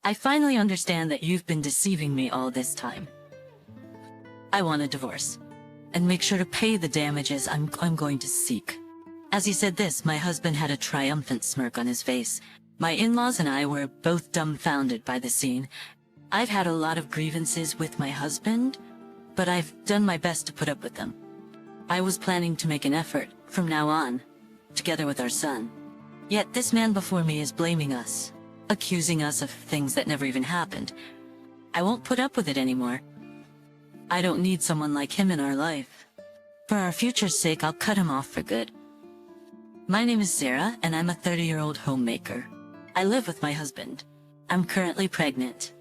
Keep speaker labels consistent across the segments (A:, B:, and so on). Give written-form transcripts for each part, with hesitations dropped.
A: I finally understand that you've been deceiving me all this time. I want a divorce, and make sure to pay the damages I'm going to seek." As he said this, my husband had a triumphant smirk on his face. My in-laws and I were both dumbfounded by the scene. I've had a lot of grievances with my husband, but I've done my best to put up with them. I was planning to make an effort, from now on, together with our son. Yet this man before me is blaming us, accusing us of things that never even happened. I won't put up with it anymore. I don't need someone like him in our life. For our future's sake, I'll cut him off for good. My name is Sarah, and I'm a 30-year-old homemaker. I live with my husband. I'm currently pregnant.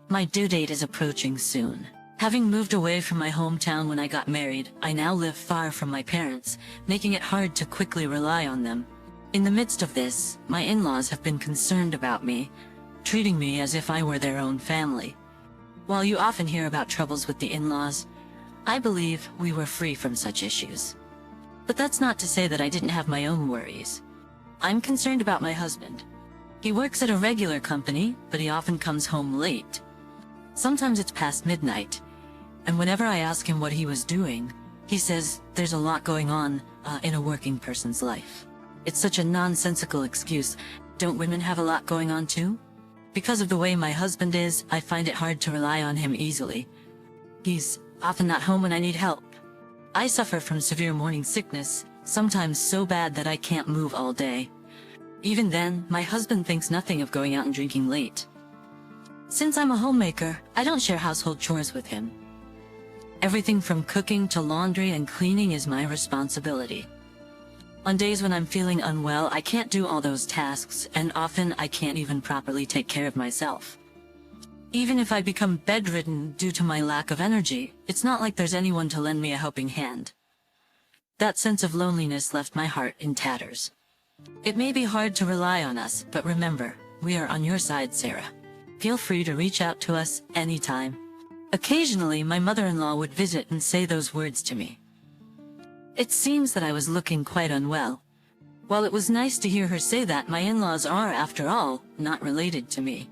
A: My due date is approaching soon. Having moved away from my hometown when I got married, I now live far from my parents, making it hard to quickly rely on them. In the midst of this, my in-laws have been concerned about me, treating me as if I were their own family. While you often hear about troubles with the in-laws, I believe we were free from such issues. But that's not to say that I didn't have my own worries. I'm concerned about my husband. He works at a regular company, but he often comes home late. Sometimes it's past midnight, and whenever I ask him what he was doing, he says there's a lot going on in a working person's life. It's such a nonsensical excuse. Don't women have a lot going on too? Because of the way my husband is, I find it hard to rely on him easily. He's often not home when I need help. I suffer from severe morning sickness, sometimes so bad that I can't move all day. Even then, my husband thinks nothing of going out and drinking late. Since I'm a homemaker, I don't share household chores with him. Everything from cooking to laundry and cleaning is my responsibility. On days when I'm feeling unwell, I can't do all those tasks, and often I can't even properly take care of myself. Even if I become bedridden due to my lack of energy, it's not like there's anyone to lend me a helping hand. That sense of loneliness left my heart in tatters. It may be hard to rely on us, but remember, we are on your side, Sarah. Feel free to reach out to us anytime. Occasionally, my mother-in-law would visit and say those words to me. It seems that I was looking quite unwell. While it was nice to hear her say that, my in-laws are, after all, not related to me.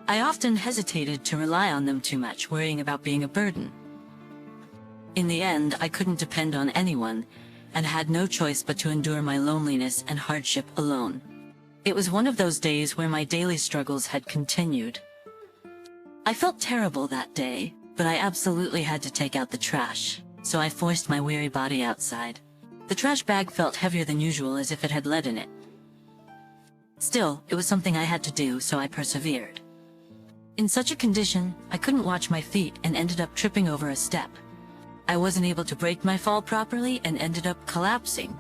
A: I often hesitated to rely on them too much, worrying about being a burden. In the end, I couldn't depend on anyone, and had no choice but to endure my loneliness and hardship alone. It was one of those days where my daily struggles had continued. I felt terrible that day, but I absolutely had to take out the trash, so I forced my weary body outside. The trash bag felt heavier than usual, as if it had lead in it. Still, it was something I had to do, so I persevered. In such a condition, I couldn't watch my feet and ended up tripping over a step. I wasn't able to brake my fall properly and ended up collapsing.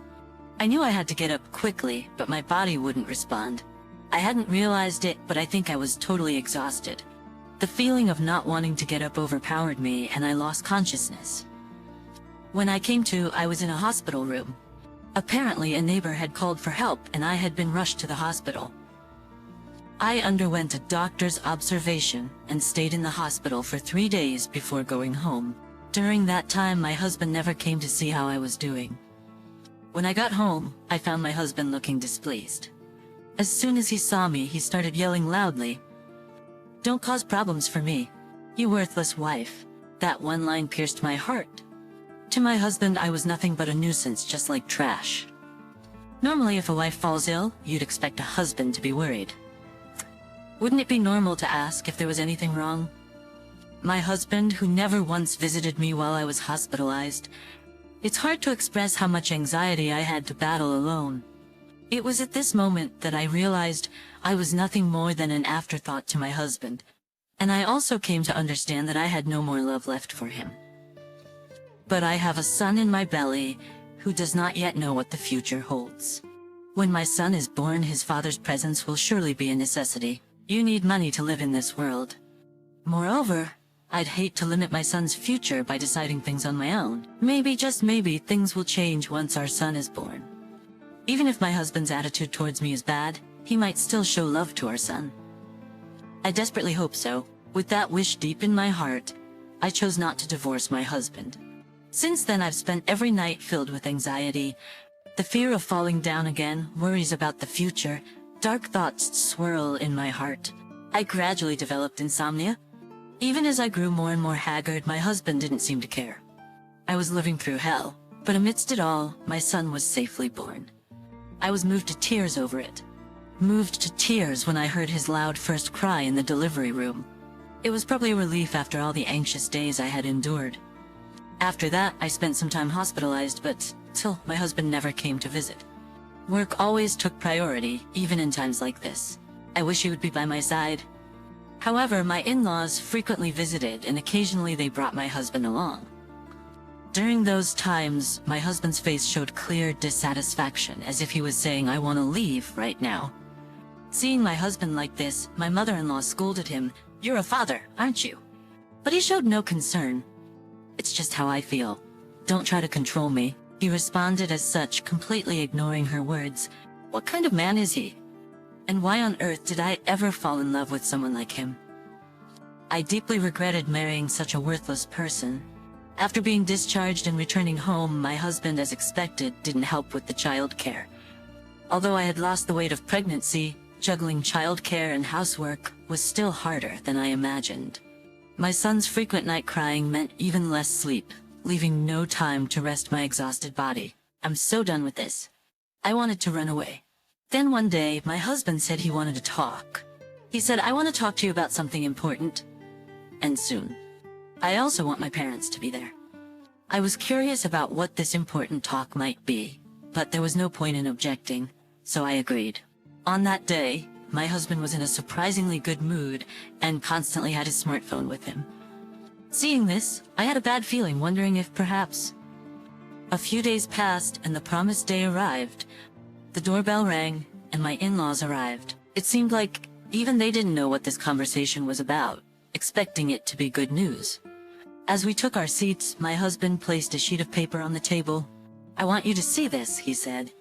A: I knew I had to get up quickly, but my body wouldn't respond. I hadn't realized it, but I think I was totally exhausted. The feeling of not wanting to get up overpowered me, and I lost consciousness. When I came to, I was in a hospital room. Apparently, a neighbor had called for help, and I had been rushed to the hospital. I underwent a doctor's observation and stayed in the hospital for 3 days before going home. During that time, my husband never came to see how I was doing. When I got home, I found my husband looking displeased. As soon as he saw me, he started yelling loudly, "Don't cause problems for me, you worthless wife." That one line pierced my heart. To my husband, I was nothing but a nuisance, just like trash. Normally, if a wife falls ill, you'd expect a husband to be worried. Wouldn't it be normal to ask if there was anything wrong? My husband, who never once visited me while I was hospitalized, it's hard to express how much anxiety I had to battle alone. It was at this moment that I realized I was nothing more than an afterthought to my husband, and I also came to understand that I had no more love left for him. But I have a son in my belly who does not yet know what the future holds. When my son is born, his father's presence will surely be a necessity. You need money to live in this world. Moreover, I'd hate to limit my son's future by deciding things on my own. Maybe, just maybe, things will change once our son is born. Even if my husband's attitude towards me is bad, he might still show love to our son. I desperately hope so. With that wish deep in my heart, I chose not to divorce my husband. Since then, I've spent every night filled with anxiety, the fear of falling down again, worries about the future. Dark thoughts swirl in my heart. I gradually developed insomnia. Even as I grew more and more haggard, my husband didn't seem to care. I was living through hell, but amidst it all, my son was safely born. I was moved to tears over it. Moved to tears when I heard his loud first cry in the delivery room. It was probably a relief after all the anxious days I had endured. After that, I spent some time hospitalized, but still, my husband never came to visit. Work always took priority, even in times like this. I wish he would be by my side. However, my in-laws frequently visited, and occasionally they brought my husband along. During those times, my husband's face showed clear dissatisfaction, as if he was saying, "I want to leave right now." Seeing my husband like this, my mother-in-law scolded him, "You're a father, aren't you?" But he showed no concern. "It's just how I feel. Don't try to control me," he responded as such, completely ignoring her words. What kind of man is he? And why on earth did I ever fall in love with someone like him? I deeply regretted marrying such a worthless person. After being discharged and returning home, my husband, as expected, didn't help with the child care. Although I had lost the weight of pregnancy, juggling childcare and housework was still harder than I imagined. My son's frequent night crying meant even less sleep, leaving no time to rest my exhausted body. I'm so done with this. I wanted to run away. Then one day, my husband said he wanted to talk. He said, "I want to talk to you about something important. And soon. I also want my parents to be there." I was curious about what this important talk might be, but there was no point in objecting, so I agreed. On that day, my husband was in a surprisingly good mood and constantly had his smartphone with him. Seeing this, I had a bad feeling, wondering if perhaps... A few days passed and the promised day arrived. The doorbell rang and my in-laws arrived. It seemed like even they didn't know what this conversation was about, expecting it to be good news. As we took our seats, my husband placed a sheet of paper on the table. "I want you to see this," he said.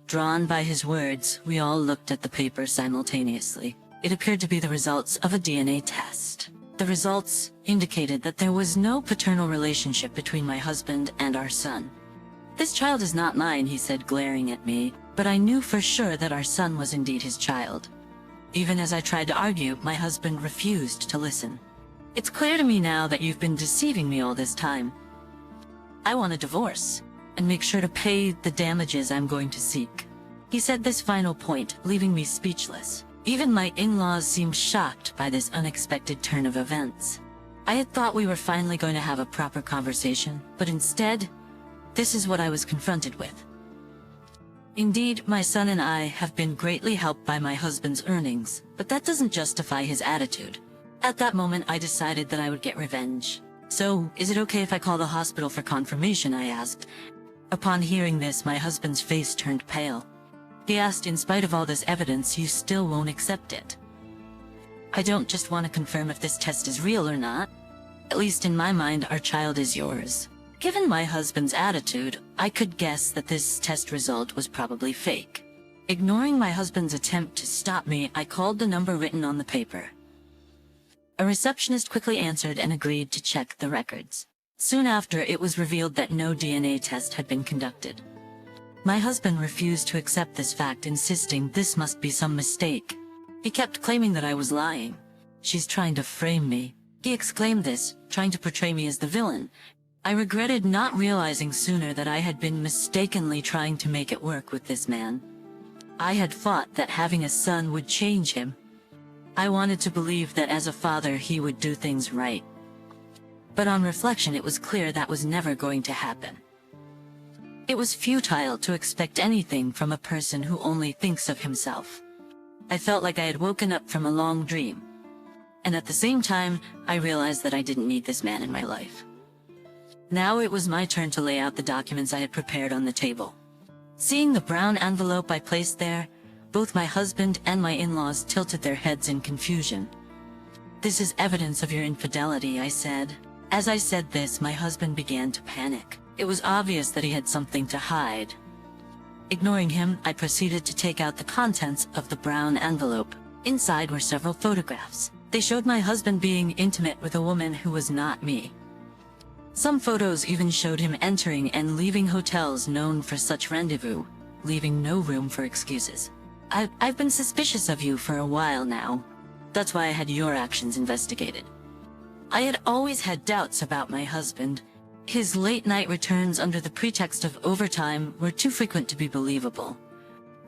A: Drawn by his words, we all looked at the paper simultaneously. It appeared to be the results of a DNA test. The results indicated that there was no paternal relationship between my husband and our son. "This child is not mine," he said, glaring at me, but I knew for sure that our son was indeed his child. Even as I tried to argue, my husband refused to listen. "It's clear to me now that you've been deceiving me all this time. I want a divorce, and make sure to pay the damages I'm going to seek." He said this final point, leaving me speechless. Even my in-laws seemed shocked by this unexpected turn of events. I had thought we were finally going to have a proper conversation, but instead, this is what I was confronted with. Indeed, my son and I have been greatly helped by my husband's earnings, but that doesn't justify his attitude. At that moment, I decided that I would get revenge. "So, is it okay if I call the hospital for confirmation?" I asked. Upon hearing this, my husband's face turned pale. He asked, "In spite of all this evidence, you still won't accept it?" "I don't just want to confirm if this test is real or not. At least in my mind, our child is yours." Given my husband's attitude, I could guess that this test result was probably fake. Ignoring my husband's attempt to stop me, I called the number written on the paper. A receptionist quickly answered and agreed to check the records. Soon after, it was revealed that no DNA test had been conducted. My husband refused to accept this fact, insisting this must be some mistake. He kept claiming that I was lying. "She's trying to frame me." He exclaimed this, trying to portray me as the villain. I regretted not realizing sooner that I had been mistakenly trying to make it work with this man. I had thought that having a son would change him. I wanted to believe that as a father he would do things right. But on reflection, it was clear that was never going to happen. It was futile to expect anything from a person who only thinks of himself. I felt like I had woken up from a long dream. And at the same time, I realized that I didn't need this man in my life. Now it was my turn to lay out the documents I had prepared on the table. Seeing the brown envelope I placed there, both my husband and my in-laws tilted their heads in confusion. "This is evidence of your infidelity," I said. As I said this, my husband began to panic. It was obvious that he had something to hide. Ignoring him, I proceeded to take out the contents of the brown envelope. Inside were several photographs. They showed my husband being intimate with a woman who was not me. Some photos even showed him entering and leaving hotels known for such rendezvous, leaving no room for excuses. "I've been suspicious of you for a while now. That's why I had your actions investigated. I had always had doubts about my husband. His late-night returns under the pretext of overtime were too frequent to be believable.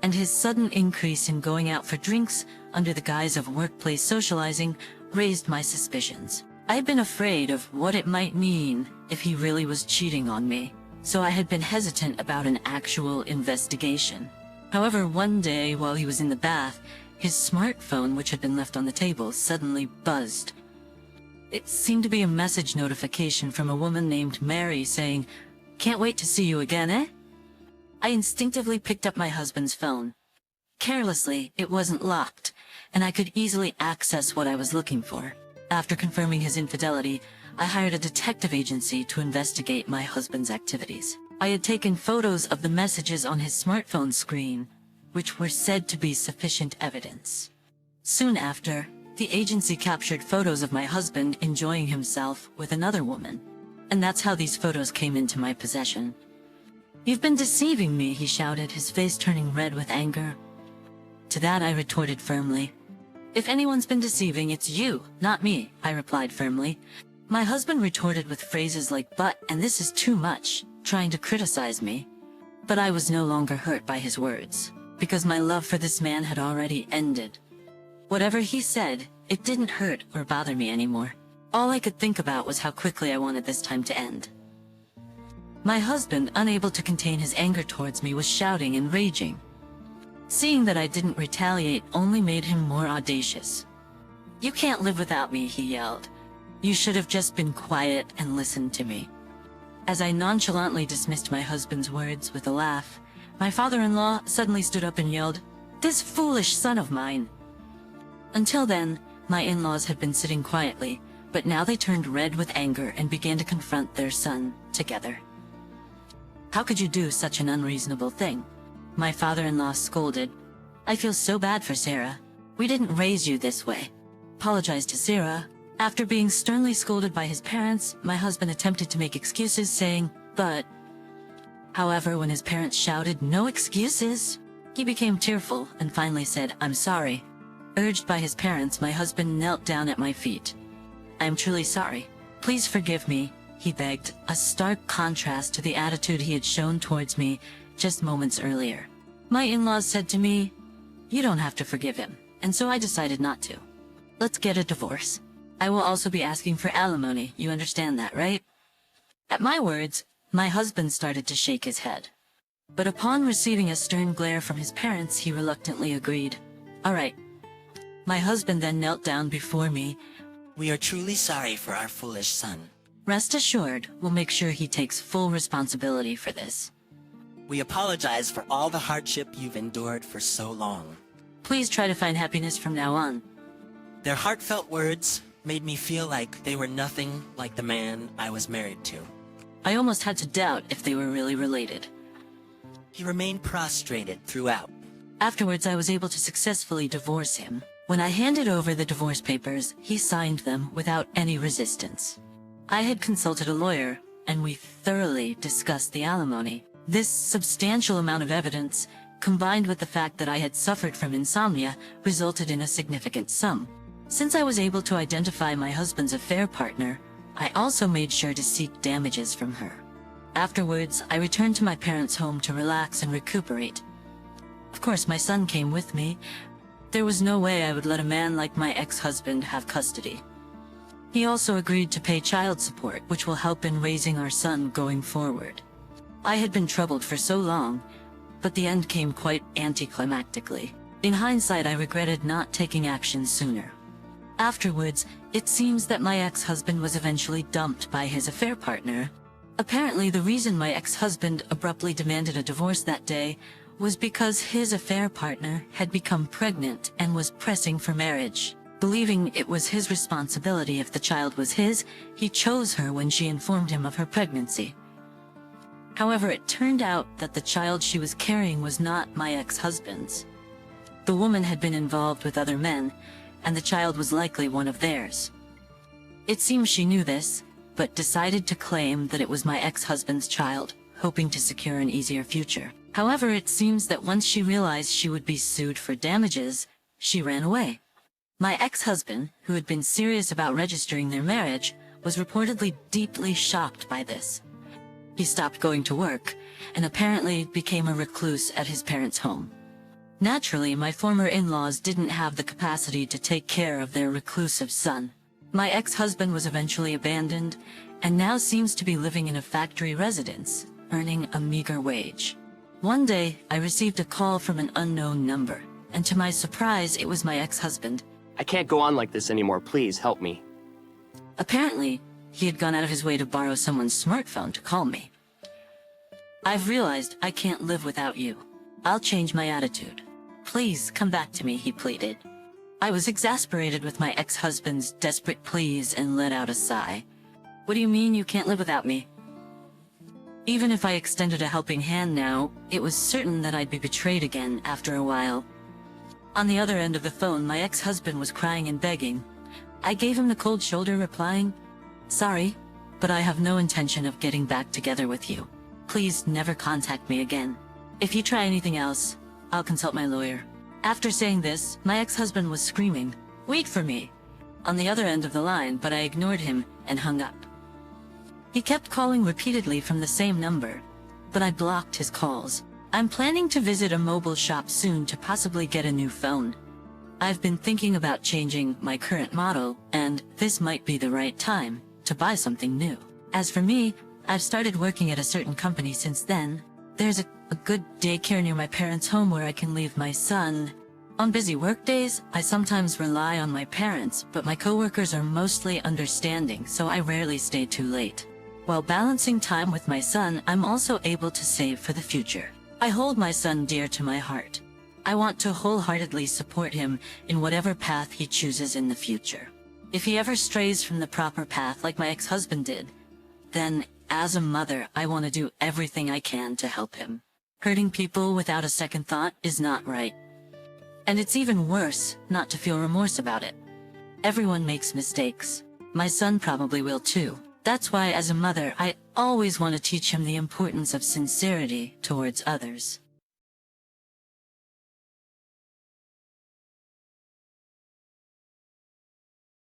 A: And his sudden increase in going out for drinks under the guise of workplace socializing raised my suspicions. I had been afraid of what it might mean if he really was cheating on me, so I had been hesitant about an actual investigation. However, one day while he was in the bath, his smartphone, which had been left on the table, suddenly buzzed. It seemed to be a message notification from a woman named Mary saying, "Can't wait to see you again, eh?" I instinctively picked up my husband's phone. Carelessly, it wasn't locked, and I could easily access what I was looking for. After confirming his infidelity, I hired a detective agency to investigate my husband's activities. I had taken photos of the messages on his smartphone screen, which were said to be sufficient evidence. Soon after, the agency captured photos of my husband enjoying himself with another woman, and that's how these photos came into my possession. "You've been deceiving me," he shouted, his face turning red with anger. To that I retorted firmly. "If anyone's been deceiving, it's you, not me," I replied firmly. My husband retorted with phrases like "but" and "this is too much," trying to criticize me. But I was no longer hurt by his words, because my love for this man had already ended. Whatever he said, it didn't hurt or bother me anymore. All I could think about was how quickly I wanted this time to end. My husband, unable to contain his anger towards me, was shouting and raging. Seeing that I didn't retaliate only made him more audacious. "You can't live without me," he yelled. "You should have just been quiet and listened to me." As I nonchalantly dismissed my husband's words with a laugh, my father-in-law suddenly stood up and yelled, "This foolish son of mine!" Until then, my in-laws had been sitting quietly, but now they turned red with anger and began to confront their son together. "How could you do such an unreasonable thing?" my father-in-law scolded. "I feel so bad for Sarah. We didn't raise you this way." Apologized to Sarah. After being sternly scolded by his parents, my husband attempted to make excuses, saying, "But..." However, when his parents shouted, "No excuses!" he became tearful and finally said, "I'm sorry." Urged by his parents, my husband knelt down at my feet. "I am truly sorry. Please forgive me," he begged, a stark contrast to the attitude he had shown towards me just moments earlier. My in-laws said to me, "You don't have to forgive him," and so I decided not to. "Let's get a divorce. I will also be asking for alimony, you understand that, right?" At my words, my husband started to shake his head. But upon receiving a stern glare from his parents, he reluctantly agreed. "All right." My husband then knelt down before me.
B: "We are truly sorry for our foolish son.
A: Rest assured, we'll make sure he takes full responsibility for this.
B: We apologize for all the hardship you've endured for so long."
A: Please try to find happiness from now on.
B: Their heartfelt words made me feel like they were nothing like the man I was married to.
A: I almost had to doubt if they were really related.
B: He remained prostrated throughout.
A: Afterwards, I was able to successfully divorce him. When I handed over the divorce papers, he signed them without any resistance. I had consulted a lawyer, and we thoroughly discussed the alimony. This substantial amount of evidence, combined with the fact that I had suffered from insomnia, resulted in a significant sum. Since I was able to identify my husband's affair partner, I also made sure to seek damages from her. Afterwards, I returned to my parents' home to relax and recuperate. Of course, my son came with me. There was no way I would let a man like my ex-husband have custody. He also agreed to pay child support, which will help in raising our son going forward. I had been troubled for so long, but the end came quite anticlimactically. In hindsight, I regretted not taking action sooner. Afterwards, it seems that my ex-husband was eventually dumped by his affair partner. Apparently, the reason my ex-husband abruptly demanded a divorce that day was because his affair partner had become pregnant and was pressing for marriage. Believing it was his responsibility if the child was his, he chose her when she informed him of her pregnancy. However, it turned out that the child she was carrying was not my ex-husband's. The woman had been involved with other men, and the child was likely one of theirs. It seems she knew this, but decided to claim that it was my ex-husband's child, hoping to secure an easier future. However, it seems that once she realized she would be sued for damages, she ran away. My ex-husband, who had been serious about registering their marriage, was reportedly deeply shocked by this. He stopped going to work, and apparently became a recluse at his parents' home. Naturally, my former in-laws didn't have the capacity to take care of their reclusive son. My ex-husband was eventually abandoned, and now seems to be living in a factory residence, earning a meager wage. One day, I received a call from an unknown number, and to my surprise, it was my ex-husband.
C: I can't go on like this anymore. Please help me.
A: Apparently, he had gone out of his way to borrow someone's smartphone to call me. I've realized I can't live without you. I'll change my attitude. Please come back to me, he pleaded. I was exasperated with my ex-husband's desperate pleas and let out a sigh. What do you mean you can't live without me? Even if I extended a helping hand now, it was certain that I'd be betrayed again after a while. On the other end of the phone, my ex-husband was crying and begging. I gave him the cold shoulder, replying, "Sorry, but I have no intention of getting back together with you. Please never contact me again. If you try anything else, I'll consult my lawyer." After saying this, my ex-husband was screaming, "Wait for me," on the other end of the line, but I ignored him and hung up. He kept calling repeatedly from the same number, but I blocked his calls. I'm planning to visit a mobile shop soon to possibly get a new phone. I've been thinking about changing my current model, and this might be the right time to buy something new. As for me, I've started working at a certain company since then. There's a good daycare near my parents' home where I can leave my son. On busy work days, I sometimes rely on my parents, but my coworkers are mostly understanding, so I rarely stay too late. While balancing time with my son, I'm also able to save for the future. I hold my son dear to my heart. I want to wholeheartedly support him in whatever path he chooses in the future. If he ever strays from the proper path like my ex-husband did, then as a mother, I want to do everything I can to help him. Hurting people without a second thought is not right. And it's even worse not to feel remorse about it. Everyone makes mistakes. My son probably will too. That's why, as a mother, I always want to teach him the importance of sincerity towards others.